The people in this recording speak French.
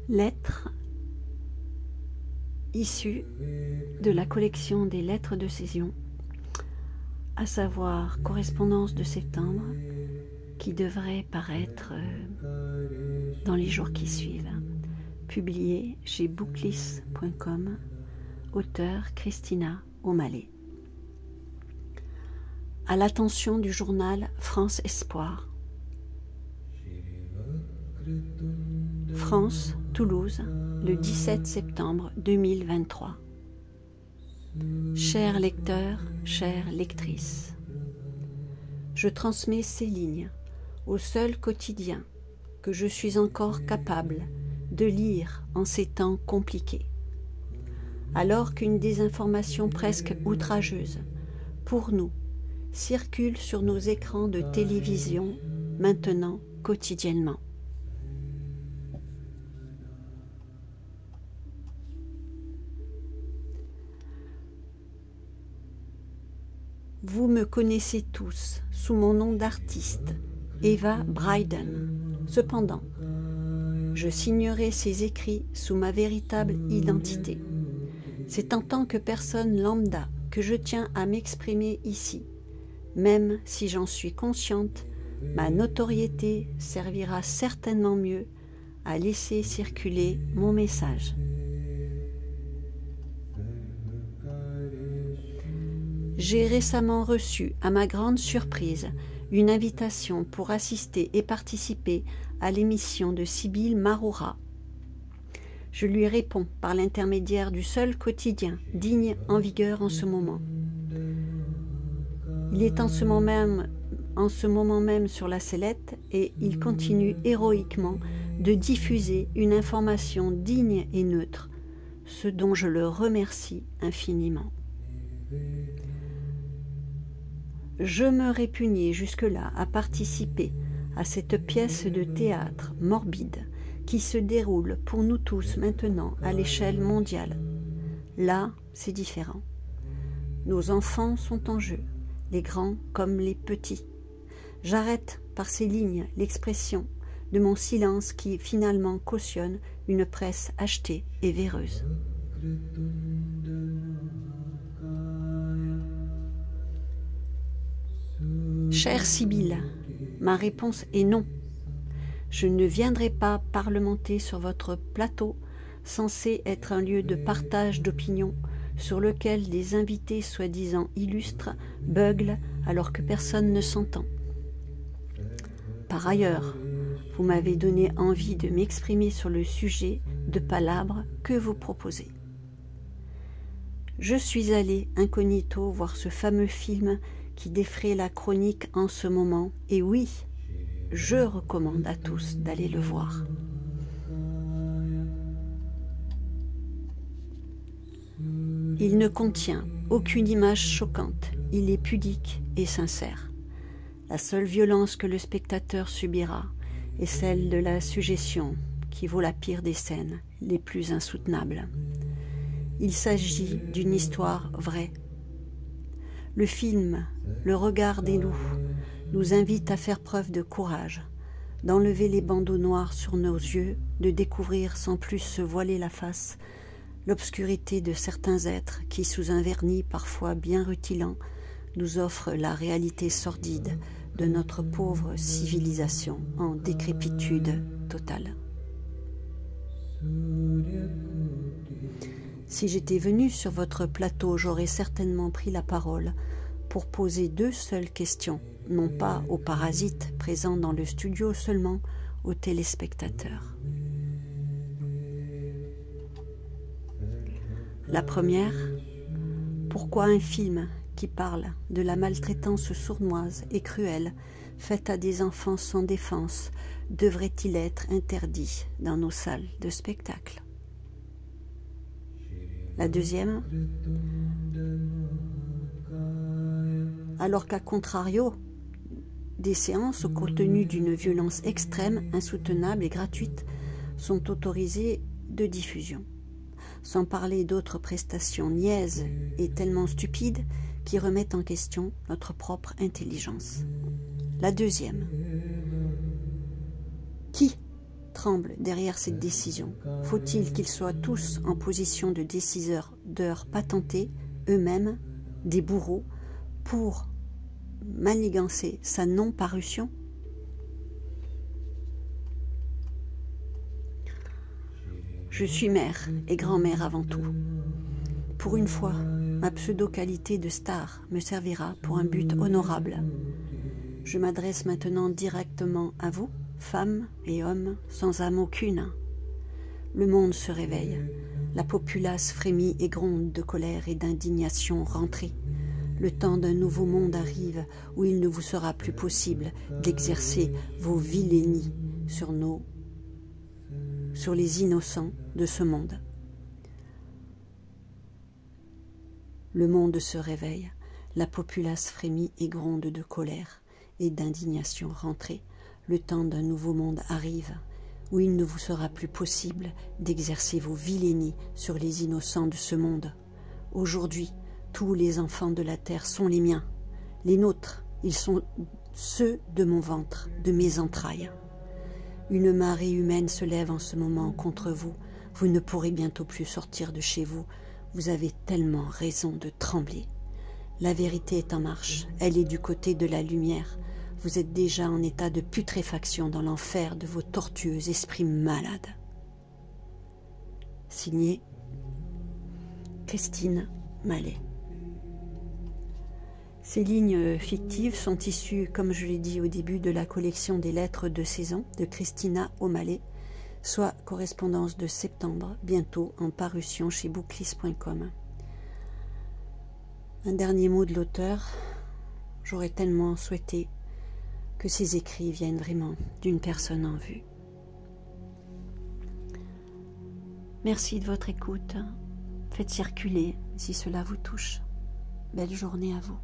Lettres issues de la collection des lettres de Césion, à savoir correspondance de septembre, qui devrait paraître dans les jours qui suivent. Publié chez Booklist.com, auteur Christina O'Malley. À l'attention du journal France Espoir. France, Toulouse, le 17 septembre 2023. Chers lecteurs, chères lectrices, je transmets ces lignes au seul quotidien que je suis encore capable de lire en ces temps compliqués. Alors qu'une désinformation presque outrageuse, pour nous, circule sur nos écrans de télévision, maintenant quotidiennement. Vous me connaissez tous sous mon nom d'artiste, Eva Bryden. Cependant, je signerai ces écrits sous ma véritable identité. C'est en tant que personne lambda que je tiens à m'exprimer ici. Même si j'en suis consciente, ma notoriété servira certainement mieux à laisser circuler mon message. J'ai récemment reçu, à ma grande surprise, une invitation pour assister et participer à l'émission de Sybille Maroura. Je lui réponds par l'intermédiaire du seul quotidien digne en vigueur en ce moment. Il est en ce moment même sur la sellette et il continue héroïquement de diffuser une information digne et neutre, ce dont je le remercie infiniment. Je me répugnais jusque-là à participer à cette pièce de théâtre morbide qui se déroule pour nous tous maintenant à l'échelle mondiale. Là, c'est différent. Nos enfants sont en jeu, les grands comme les petits. J'arrête par ces lignes l'expression de mon silence qui finalement cautionne une presse achetée et véreuse. Chère Sybille, ma réponse est non. Je ne viendrai pas parlementer sur votre plateau, censé être un lieu de partage d'opinions, sur lequel des invités soi-disant illustres beuglent alors que personne ne s'entend. Par ailleurs, vous m'avez donné envie de m'exprimer sur le sujet de palabres que vous proposez. Je suis allée incognito voir ce fameux film qui défraie la chronique en ce moment, et oui, je recommande à tous d'aller le voir. Il ne contient aucune image choquante, il est pudique et sincère. La seule violence que le spectateur subira est celle de la suggestion, qui vaut la pire des scènes, les plus insoutenables. Il s'agit d'une histoire vraie. Le film « Le regard des loups » nous invite à faire preuve de courage, d'enlever les bandeaux noirs sur nos yeux, de découvrir sans plus se voiler la face l'obscurité de certains êtres qui, sous un vernis parfois bien rutilant, nous offrent la réalité sordide de notre pauvre civilisation en décrépitude totale. Si j'étais venue sur votre plateau, j'aurais certainement pris la parole pour poser deux seules questions, non pas aux parasites présents dans le studio, seulement aux téléspectateurs. La première, pourquoi un film qui parle de la maltraitance sournoise et cruelle faite à des enfants sans défense devrait-il être interdit dans nos salles de spectacle? La deuxième, alors qu'à contrario, des séances au contenu d'une violence extrême, insoutenable et gratuite sont autorisées de diffusion, sans parler d'autres prestations niaises et tellement stupides qui remettent en question notre propre intelligence. La deuxième, qui tremblent derrière cette décision? Faut-il qu'ils soient tous en position de décideurs patentés, eux-mêmes, des bourreaux, pour manigancer sa non-parution? Je suis mère et grand-mère avant tout. Pour une fois, ma pseudo-qualité de star me servira pour un but honorable. Je m'adresse maintenant directement à vous, femmes et hommes sans âme aucune. Le monde se réveille. La populace frémit et gronde de colère et d'indignation rentrée. Le temps d'un nouveau monde arrive où il ne vous sera plus possible d'exercer vos vilainies sur les innocents de ce monde. Le monde se réveille, la populace frémit et gronde de colère et d'indignation rentrée. Le temps d'un nouveau monde arrive, où il ne vous sera plus possible d'exercer vos vilainies sur les innocents de ce monde. Aujourd'hui, tous les enfants de la terre sont les miens, les nôtres, ils sont ceux de mon ventre, de mes entrailles. Une marée humaine se lève en ce moment contre vous. Vous ne pourrez bientôt plus sortir de chez vous. Vous avez tellement raison de trembler. La vérité est en marche. Elle est du côté de la lumière. Vous êtes déjà en état de putréfaction dans l'enfer de vos tortueux esprits malades. Signé Christine Mallet. Ces lignes fictives sont issues, comme je l'ai dit au début, de la collection des lettres de saison de Christina O'Malley, soit correspondance de septembre, bientôt en parution chez Booklist.com. Un dernier mot de l'auteur. J'aurais tellement souhaité que ces écrits viennent vraiment d'une personne en vue. Merci de votre écoute. Faites circuler si cela vous touche. Belle journée à vous.